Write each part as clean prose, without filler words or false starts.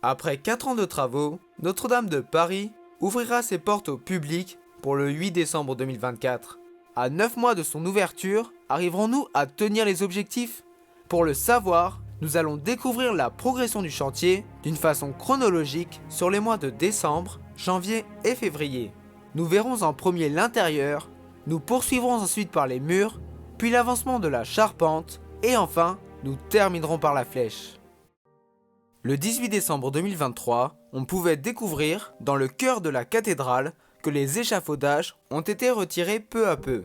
Après 4 ans de travaux, Notre-Dame de Paris ouvrira ses portes au public pour le 8 décembre 2024. À 9 mois de son ouverture, arriverons-nous à tenir les objectifs? Pour le savoir, nous allons découvrir la progression du chantier d'une façon chronologique sur les mois de décembre, janvier et février. Nous verrons en premier l'intérieur, nous poursuivrons ensuite par les murs, puis l'avancement de la charpente, et enfin, nous terminerons par la flèche. Le 18 décembre 2023, on pouvait découvrir, dans le cœur de la cathédrale, que les échafaudages ont été retirés peu à peu,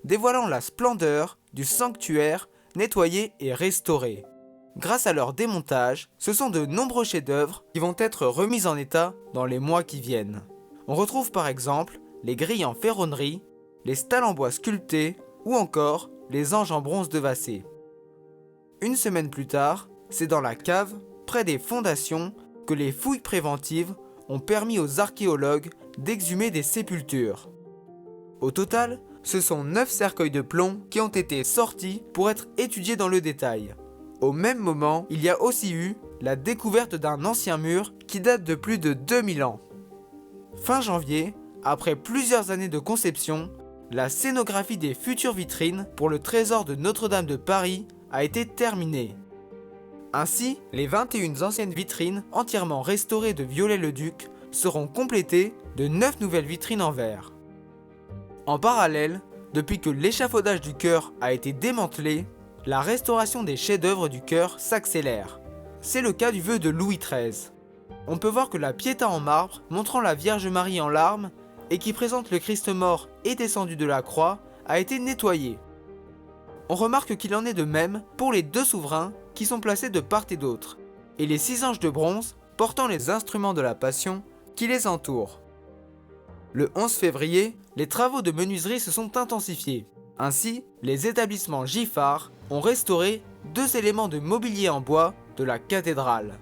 dévoilant la splendeur du sanctuaire nettoyé et restauré. Grâce à leur démontage, ce sont de nombreux chefs-d'œuvre qui vont être remis en état dans les mois qui viennent. On retrouve par exemple les grilles en ferronnerie, les stalles en bois sculptés ou encore les anges en bronze devassés. Une semaine plus tard, c'est dans la cave, près des fondations, que les fouilles préventives ont permis aux archéologues d'exhumer des sépultures. Au total, ce sont 9 cercueils de plomb qui ont été sortis pour être étudiés dans le détail. Au même moment, il y a aussi eu la découverte d'un ancien mur qui date de plus de 2000 ans. Fin janvier, après plusieurs années de conception, la scénographie des futures vitrines pour le trésor de Notre-Dame de Paris a été terminée. Ainsi, les 21 anciennes vitrines entièrement restaurées de Viollet-le-Duc seront complétées de 9 nouvelles vitrines en verre. En parallèle, depuis que l'échafaudage du chœur a été démantelé, la restauration des chefs-d'œuvre du chœur s'accélère. C'est le cas du vœu de Louis XIII. On peut voir que la Pietà en marbre, montrant la Vierge Marie en larmes, et qui présente le Christ mort et descendu de la croix, a été nettoyée. On remarque qu'il en est de même pour les 2 souverains qui sont placés de part et d'autre, et les 6 anges de bronze portant les instruments de la Passion qui les entourent. Le 11 février, les travaux de menuiserie se sont intensifiés. Ainsi, les établissements Giffard ont restauré 2 éléments de mobilier en bois de la cathédrale.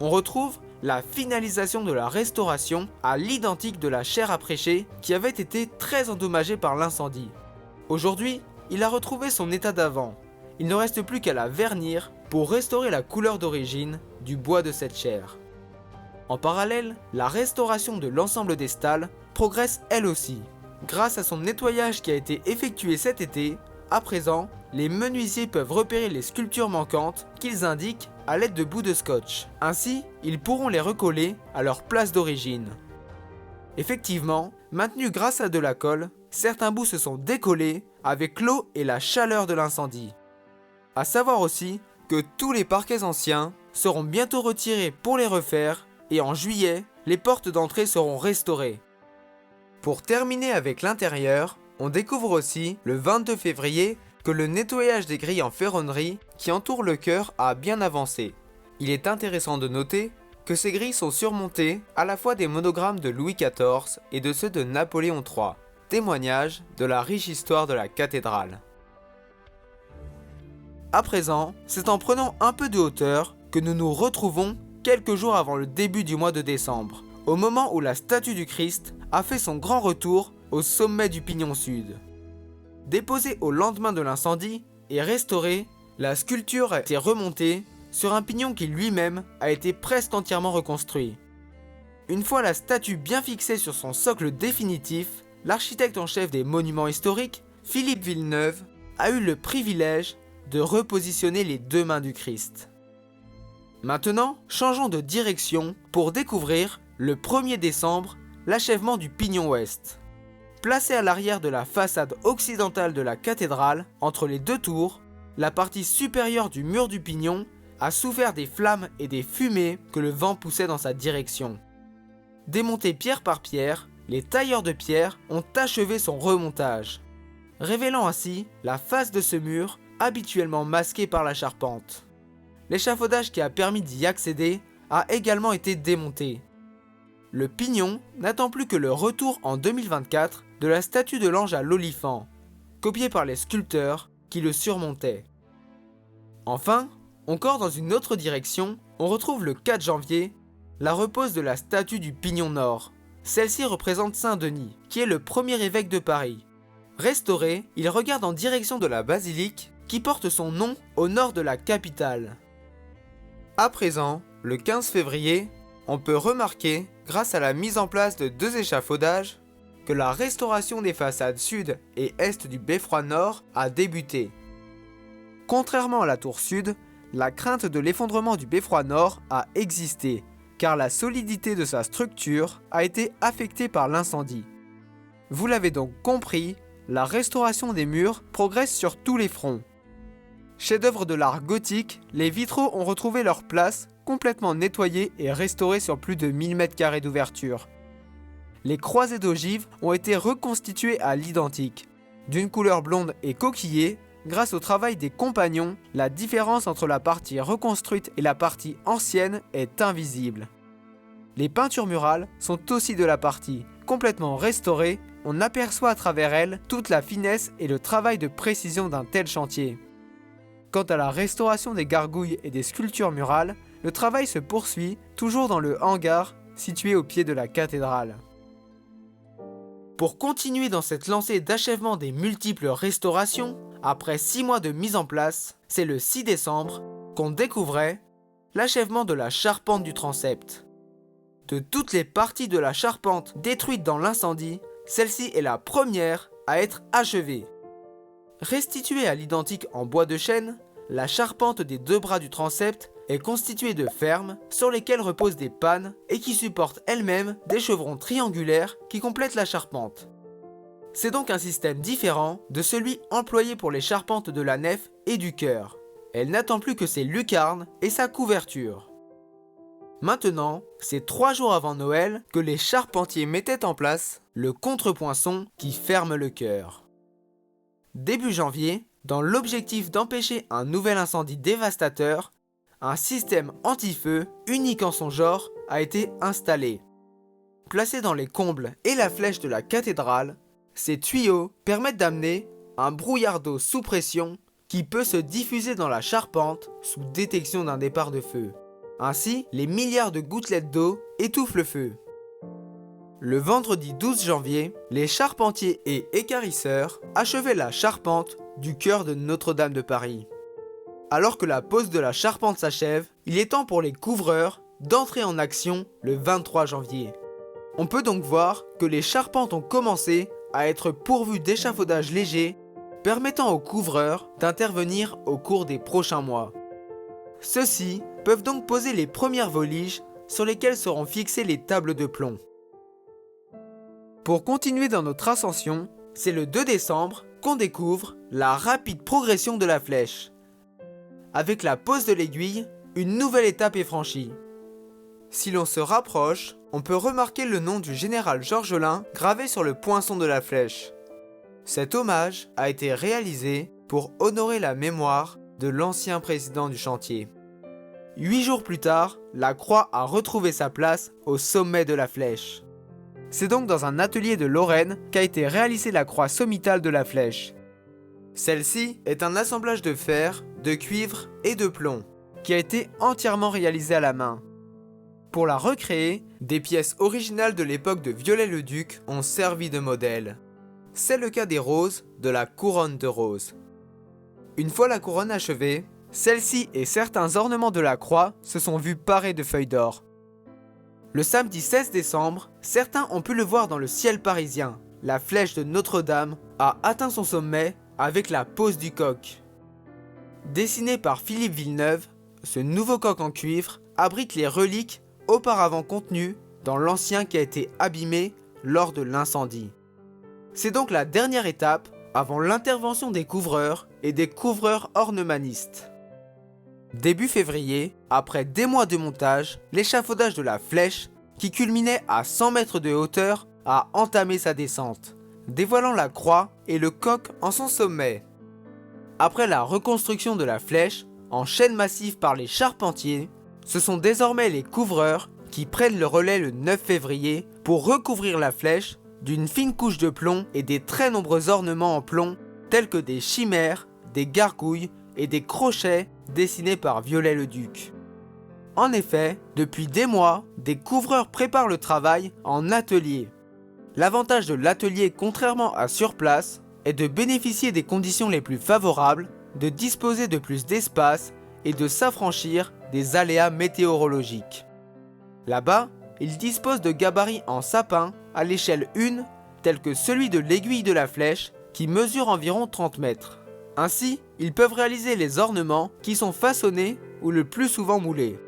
On retrouve la finalisation de la restauration à l'identique de la chaire à prêcher qui avait été très endommagée par l'incendie. Aujourd'hui, il a retrouvé son état d'avant. Il ne reste plus qu'à la vernir pour restaurer la couleur d'origine du bois de cette chaire. En parallèle, la restauration de l'ensemble des stalles progresse elle aussi. Grâce à son nettoyage qui a été effectué cet été, à présent, les menuisiers peuvent repérer les sculptures manquantes qu'ils indiquent à l'aide de bouts de scotch. Ainsi, ils pourront les recoller à leur place d'origine. Effectivement, maintenus grâce à de la colle, certains bouts se sont décollés avec l'eau et la chaleur de l'incendie. A savoir aussi que tous les parquets anciens seront bientôt retirés pour les refaire et en juillet, les portes d'entrée seront restaurées. Pour terminer avec l'intérieur, on découvre aussi le 22 février que le nettoyage des grilles en ferronnerie qui entourent le chœur a bien avancé. Il est intéressant de noter que ces grilles sont surmontées à la fois des monogrammes de Louis XIV et de ceux de Napoléon III, témoignage de la riche histoire de la cathédrale. À présent, c'est en prenant un peu de hauteur que nous nous retrouvons quelques jours avant le début du mois de décembre, au moment où la statue du Christ a fait son grand retour au sommet du pignon sud. Déposée au lendemain de l'incendie et restaurée, la sculpture a été remontée sur un pignon qui lui-même a été presque entièrement reconstruit. Une fois la statue bien fixée sur son socle définitif, l'architecte en chef des monuments historiques, Philippe Villeneuve, a eu le privilège de repositionner les 2 mains du Christ. Maintenant, changeons de direction pour découvrir, le 1er décembre, l'achèvement du pignon ouest. Placé à l'arrière de la façade occidentale de la cathédrale, entre les 2 tours, la partie supérieure du mur du pignon a souffert des flammes et des fumées que le vent poussait dans sa direction. Démonté pierre par pierre, les tailleurs de pierre ont achevé son remontage, révélant ainsi la face de ce mur habituellement masqué par la charpente. L'échafaudage qui a permis d'y accéder a également été démonté. Le pignon n'attend plus que le retour en 2024 de la statue de l'ange à l'olifant, copiée par les sculpteurs qui le surmontaient. Enfin, encore dans une autre direction, on retrouve le 4 janvier la repose de la statue du pignon nord. Celle-ci représente Saint-Denis, qui est le premier évêque de Paris. Restauré, il regarde en direction de la basilique qui porte son nom au nord de la capitale. À présent, Le 15 février, on peut remarquer, grâce à la mise en place de 2 échafaudages, que la restauration des façades sud et est du beffroi nord a débuté. Contrairement à la tour sud, la crainte de l'effondrement du beffroi nord a existé, car la solidité de sa structure a été affectée par l'incendie. Vous l'avez donc compris, la restauration des murs progresse sur tous les fronts. Chef-d'œuvre de l'art gothique, les vitraux ont retrouvé leur place, complètement nettoyés et restaurés sur plus de 1000 m² d'ouverture. Les croisées d'ogives ont été reconstituées à l'identique. D'une couleur blonde et coquillée, grâce au travail des compagnons, la différence entre la partie reconstruite et la partie ancienne est invisible. Les peintures murales sont aussi de la partie complètement restaurée, on aperçoit à travers elles toute la finesse et le travail de précision d'un tel chantier. Quant à la restauration des gargouilles et des sculptures murales, le travail se poursuit toujours dans le hangar situé au pied de la cathédrale. Pour continuer dans cette lancée d'achèvement des multiples restaurations, après 6 mois de mise en place, c'est le 6 décembre qu'on découvrait l'achèvement de la charpente du transept. De toutes les parties de la charpente détruites dans l'incendie, celle-ci est la première à être achevée. Restituée à l'identique en bois de chêne, la charpente des 2 bras du transept est constituée de fermes sur lesquelles reposent des pannes et qui supportent elles-mêmes des chevrons triangulaires qui complètent la charpente. C'est donc un système différent de celui employé pour les charpentes de la nef et du chœur. Elle n'attend plus que ses lucarnes et sa couverture. Maintenant, c'est 3 jours avant Noël que les charpentiers mettaient en place le contrepoinçon qui ferme le chœur. Début janvier, dans l'objectif d'empêcher un nouvel incendie dévastateur, un système anti-feu unique en son genre a été installé. Placé dans les combles et la flèche de la cathédrale, ces tuyaux permettent d'amener un brouillard d'eau sous pression qui peut se diffuser dans la charpente sous détection d'un départ de feu. Ainsi, les milliards de gouttelettes d'eau étouffent le feu. Le vendredi 12 janvier, les charpentiers et équarrisseurs achevaient la charpente du chœur de Notre-Dame de Paris. Alors que la pose de la charpente s'achève, il est temps pour les couvreurs d'entrer en action le 23 janvier. On peut donc voir que les charpentes ont commencé à être pourvues d'échafaudages légers, permettant aux couvreurs d'intervenir au cours des prochains mois. Ceux-ci peuvent donc poser les premières voliges sur lesquelles seront fixées les tables de plomb. Pour continuer dans notre ascension, c'est le 2 décembre qu'on découvre la rapide progression de la flèche. Avec la pose de l'aiguille, une nouvelle étape est franchie. Si l'on se rapproche, on peut remarquer le nom du général Georgelin gravé sur le poinçon de la flèche. Cet hommage a été réalisé pour honorer la mémoire de l'ancien président du chantier. 8 jours plus tard, la croix a retrouvé sa place au sommet de la flèche. C'est donc dans un atelier de Lorraine qu'a été réalisée la croix sommitale de la flèche. Celle-ci est un assemblage de fer, de cuivre et de plomb, qui a été entièrement réalisé à la main. Pour la recréer, des pièces originales de l'époque de Viollet-le-Duc ont servi de modèle. C'est le cas des roses de la couronne de roses. Une fois la couronne achevée, celle-ci et certains ornements de la croix se sont vus parés de feuilles d'or. Le samedi 16 décembre, certains ont pu le voir dans le ciel parisien. La flèche de Notre-Dame a atteint son sommet avec la pose du coq. Dessiné par Philippe Villeneuve, ce nouveau coq en cuivre abrite les reliques auparavant contenues dans l'ancien qui a été abîmé lors de l'incendie. C'est donc la dernière étape avant l'intervention des couvreurs et des couvreurs ornemanistes. Début février, après des mois de montage, l'échafaudage de la flèche, qui culminait à 100 mètres de hauteur, a entamé sa descente, dévoilant la croix et le coq en son sommet. Après la reconstruction de la flèche, en chaîne massive par les charpentiers, ce sont désormais les couvreurs qui prennent le relais le 9 février pour recouvrir la flèche d'une fine couche de plomb et des très nombreux ornements en plomb tels que des chimères, des gargouilles et des crochets dessinés par Viollet-le-Duc. En effet, depuis des mois, des couvreurs préparent le travail en atelier. L'avantage de l'atelier, contrairement à sur place, est de bénéficier des conditions les plus favorables, de disposer de plus d'espace et de s'affranchir des aléas météorologiques. Là-bas, ils disposent de gabarits en sapin à l'échelle 1, tel que celui de l'aiguille de la flèche, qui mesure environ 30 mètres. Ainsi, ils peuvent réaliser les ornements qui sont façonnés ou le plus souvent moulés.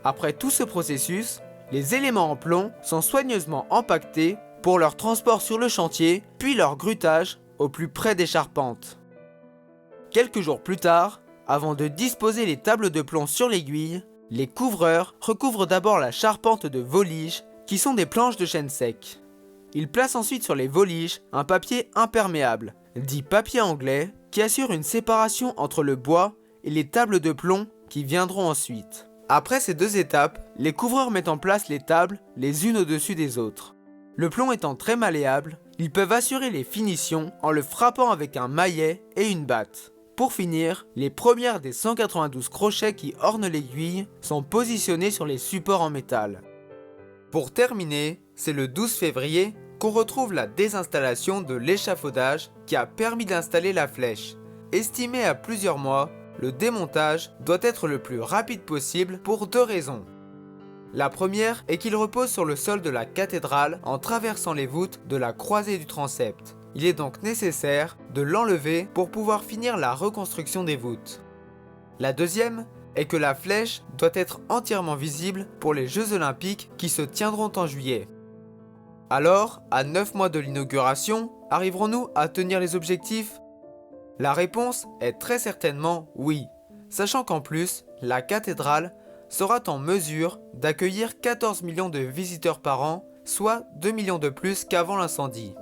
Après tout ce processus, les éléments en plomb sont soigneusement empaquetés pour leur transport sur le chantier, puis leur grutage au plus près des charpentes. Quelques jours plus tard, avant de disposer les tables de plomb sur l'aiguille, les couvreurs recouvrent d'abord la charpente de voliges, qui sont des planches de chêne sec. Ils placent ensuite sur les voliges un papier imperméable, dit papier anglais, qui assure une séparation entre le bois et les tables de plomb qui viendront ensuite. Après ces deux étapes, les couvreurs mettent en place les tables les unes au-dessus des autres. Le plomb étant très malléable, ils peuvent assurer les finitions en le frappant avec un maillet et une batte. Pour finir, les premières des 192 crochets qui ornent l'aiguille sont positionnés sur les supports en métal. Pour terminer, c'est le 12 février qu'on retrouve la désinstallation de l'échafaudage qui a permis d'installer la flèche. Estimé à plusieurs mois, le démontage doit être le plus rapide possible pour deux raisons. La première est qu'il repose sur le sol de la cathédrale en traversant les voûtes de la croisée du transept. Il est donc nécessaire de l'enlever pour pouvoir finir la reconstruction des voûtes. La deuxième est que la flèche doit être entièrement visible pour les Jeux Olympiques qui se tiendront en juillet. Alors, à 9 mois de l'inauguration, arriverons-nous à tenir les objectifs ? La réponse est très certainement oui, sachant qu'en plus, la cathédrale sera en mesure d'accueillir 14 millions de visiteurs par an, soit 2 millions de plus qu'avant l'incendie.